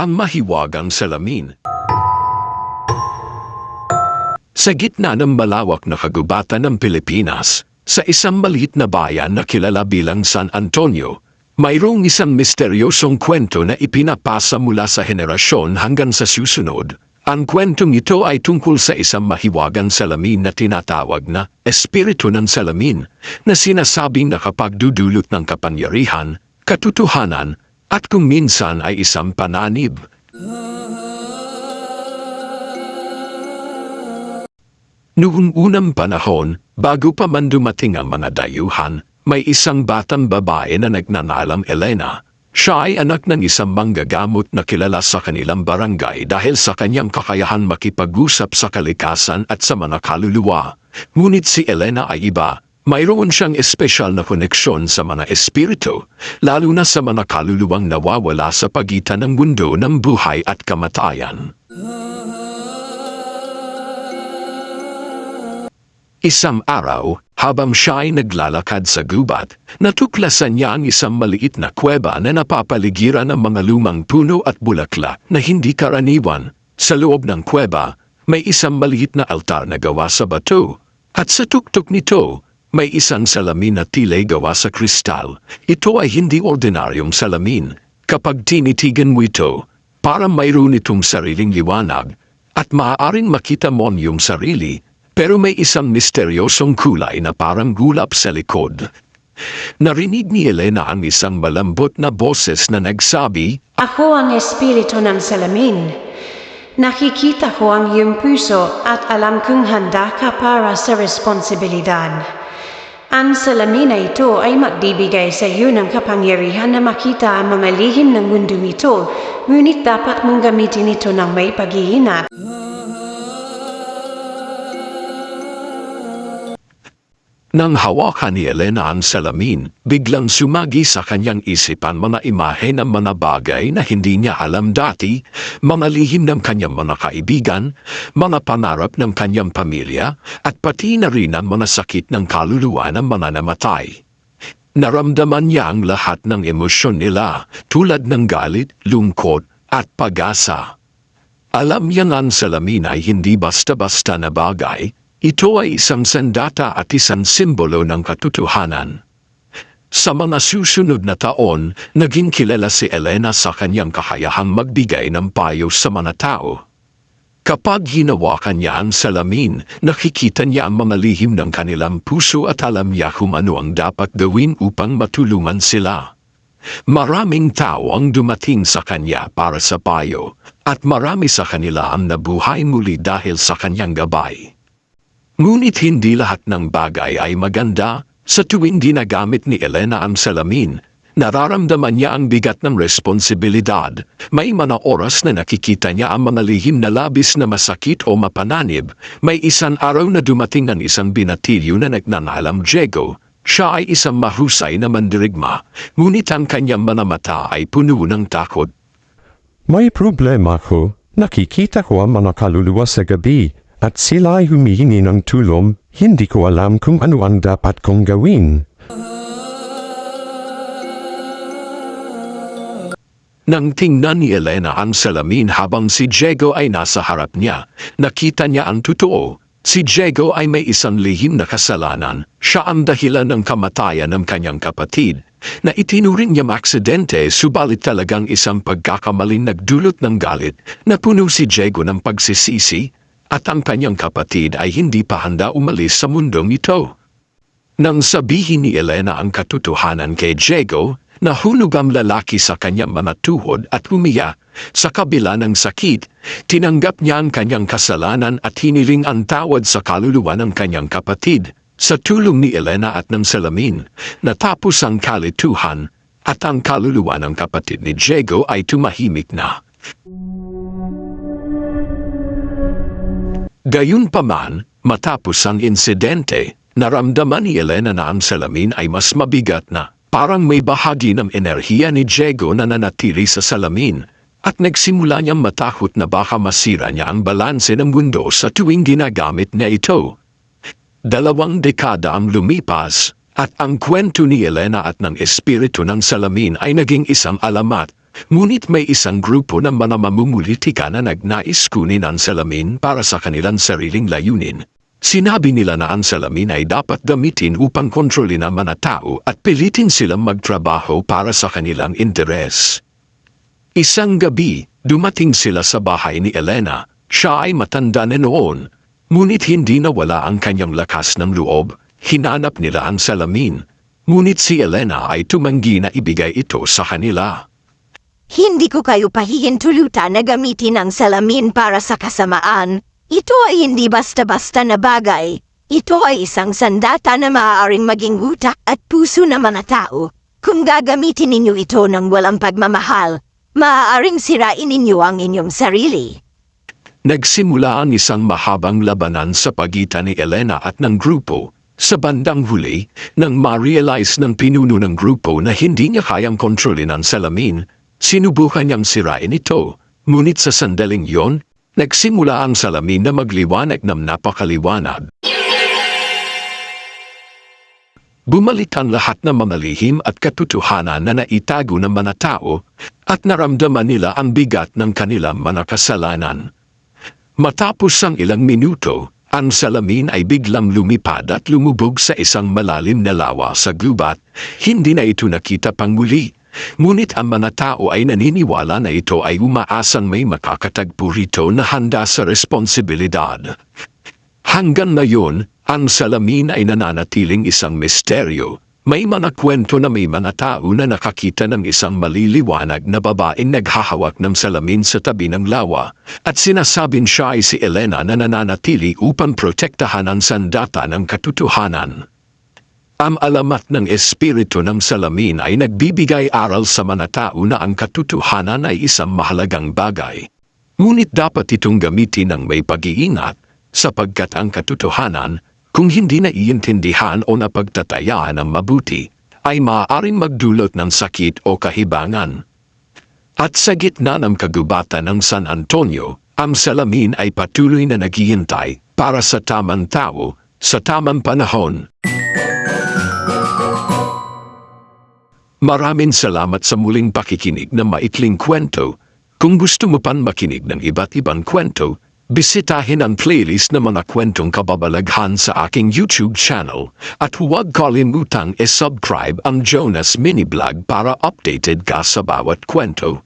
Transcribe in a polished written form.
Ang mahiwagang salamin. Sa gitna ng malawak na kagubatan ng Pilipinas, sa isang maliit na bayan na kilala bilang San Antonio, mayroong isang misteryosong kwento na ipinapasa mula sa henerasyon hanggang sa susunod. Ang kwentong ito ay tungkol sa isang mahiwagang salamin na tinatawag na Espiritu ng Salamin, na sinasabing nakapagdudulot ng kapangyarihan, katotohanan, at kung minsan ay isang pananib. Noong unang panahon, bago pa man dumating ang mga dayuhan, may isang batang babae na nagnanalang Elena. Siya ay anak ng isang manggagamot na kilala sa kanilang barangay dahil sa kanyang kakayahan makipag-usap sa kalikasan at sa mga kaluluwa. Ngunit si Elena ay iba. Mayroon siyang espesyal na koneksyon sa mga espiritu, lalo na sa mga kaluluwang nawawala sa pagitan ng mundo ng buhay at kamatayan. Isang araw, habang siya ay naglalakad sa gubat, natuklasan niya ang isang maliit na kuweba na napapaligiran ng mga lumang puno at bulaklak na hindi karaniwan. Sa loob ng kuweba, may isang maliit na altar na gawa sa bato, at sa tuktok nito, may isang salamin na tila gawa sa kristal. Ito ay hindi ordinaryong salamin. Kapag tinitigan mo ito, parang mayroon itong sariling liwanag, at maaaring makita mo ang iyong sarili, pero may isang misteryosong kulay na parang gulap sa likod. Narinig ni Elena ang isang malambot na boses na nagsabi, "Ako ang espiritu ng salamin. Nakikita ko ang iyong puso at alam kong handa ka para sa responsibilidad. Ang salamin na ito ay magbibigay sa iyo ng kapangyarihan na makita ang mga lihim ng mundo nito, ngunit dapat mong gamitin ito ng may pag-iingat." Nang hawakan ni Elena ang salamin, biglang sumagi sa kanyang isipan mga imahe ng mga bagay na hindi niya alam dati, mga lihim ng kanyang mga kaibigan, mga pangarap ng kanyang pamilya, at pati na rin ang mga sakit ng kaluluwa ng mga namatay. Naramdaman niya ang lahat ng emosyon nila, tulad ng galit, lungkot, at pag-asa. Alam niya ang salamin ay hindi basta-basta na bagay. Ito ay isang sandata at isang simbolo ng katotohanan. Sa mga susunod na taon, naging kilala si Elena sa kanyang kakayahang magbigay ng payo sa mga tao. Kapag hinawakan niya ang salamin, nakikita niya ang mga lihim ng kanilang puso at alam niya kung ano ang dapat gawin upang matulungan sila. Maraming tao ang dumating sa kanya para sa payo, at marami sa kanila ang nabuhay muli dahil sa kanyang gabay. Ngunit hindi lahat ng bagay ay maganda. Sa tuwing ginagamit ni Elena ang salamin, nararamdaman niya ang bigat ng responsibilidad. May mga oras na nakikita niya ang mga lihim na labis na masakit o mapananib. May isang araw na dumating ang isang binatilyo na nagnanalang Diego. Siya ay isang mahusay na mandirigma, ngunit ang kanyang mga mata ay puno ng takot. "May problema ko. Nakikita ko ang mga kaluluwa sa gabi, at sila ay humihingi ng tulong. Hindi ko alam kung ano ang dapat kong gawin." Nang tingnan ni Elena ang salamin habang si Diego ay nasa harap niya, nakita niya ang totoo. Si Diego ay may isang lihim na kasalanan. Siya ang dahilan ng kamatayan ng kanyang kapatid, na itinuring niya aksidente, subalit talagang isang pagkakamaling nagdulot ng galit na puno si Diego ng pagsisisi, at ang kanyang kapatid ay hindi pa handa umalis sa mundong ito. Nang sabihin ni Elena ang katotohanan kay Diego, nahulog ang lalaki sa kanyang mga tuhod at umiyak. Sa kabila ng sakit, tinanggap niya ang kanyang kasalanan at hiniling ang tawad sa kaluluwa ng kanyang kapatid. Sa tulong ni Elena at ng salamin, natapos ang kalituhan, at ang kaluluwa ng kapatid ni Diego ay tumahimik na. Gayunpaman, matapos ang insidente, naramdaman ni Elena na ang salamin ay mas mabigat na. Parang may bahagi ng enerhiya ni Diego na nanatili sa salamin, at nagsimula niyang matakot na baka masira niya ang balanse ng mundo sa tuwing ginagamit niya ito. 2 dekada ang lumipas, at ang kwento ni Elena at ng espiritu ng salamin ay naging isang alamat. Ngunit may isang grupo ng mga mamumulitika na nagnais kunin ang salamin para sa kanilang sariling layunin. Sinabi nila na ang salamin ay dapat gamitin upang kontrolin ang mga tao at pilitin silang magtrabaho para sa kanilang interes. Isang gabi, dumating sila sa bahay ni Elena. Siya ay matanda na noon, ngunit hindi nawala ang kanyang lakas ng loob. Hinanap nila ang salamin, ngunit si Elena ay tumanggi na ibigay ito sa kanila. Hindi ko kayo pahihintulutan na gamitin ang salamin para sa kasamaan. Ito ay hindi basta-basta na bagay. Ito ay isang sandata na maaaring maging utak at puso ng mga tao. Kung gagamitin ninyo ito ng walang pagmamahal, maaaring sirain ninyo ang inyong sarili. Nagsimula ang isang mahabang labanan sa pagitan ni Elena at ng grupo. Sa bandang huli, nang ma-realize ng pinuno ng grupo na hindi niya kayang kontrolin ang salamin, sinubukan niyang sirain ito. Ngunit sa sandaling yon, nagsimula ang salamin na magliwanag ng napakaliwanag. Bumalik ang lahat ng mga lihim at katotohanan na naitago ng mga tao at naramdaman nila ang bigat ng kanilang mga kasalanan. Matapos ang ilang minuto, ang salamin ay biglang lumipad at lumubog sa isang malalim na lawa sa gubat. Hindi na ito nakita pang muli. Ngunit ang mga tao ay naniniwala na ito ay umaasang may makakatagpo rito na handa sa responsibilidad. Hanggang ngayon, ang salamin ay nananatiling isang misteryo. May mga kwento na may mga tao na nakakita ng isang maliliwanag na babaeng naghahawak ng salamin sa tabi ng lawa at sinasabing siya ay si Elena na nananatili upang protektahan ang sandata ng katotohanan. Ang alamat ng espiritu ng salamin ay nagbibigay aral sa mga tao na ang katotohanan ay isang mahalagang bagay. Ngunit dapat itong gamitin ng may pag-iingat sapagkat ang katotohanan, kung hindi naiintindihan o napagtatayaan ng mabuti, ay maaaring magdulot ng sakit o kahibangan. At sa gitna ng kagubatan ng San Antonio, ang salamin ay patuloy na naghihintay para sa tamang tao, sa tamang panahon. Maraming salamat sa muling pakikinig ng maikling kwento. Kung gusto mo pan makinig ng iba't ibang kwento, bisitahin ang playlist ng mga kwentong kababalaghan sa aking YouTube channel at huwag kalimutang e-subscribe ang Jonas Mini Vlog para updated ka sa bawat kwento.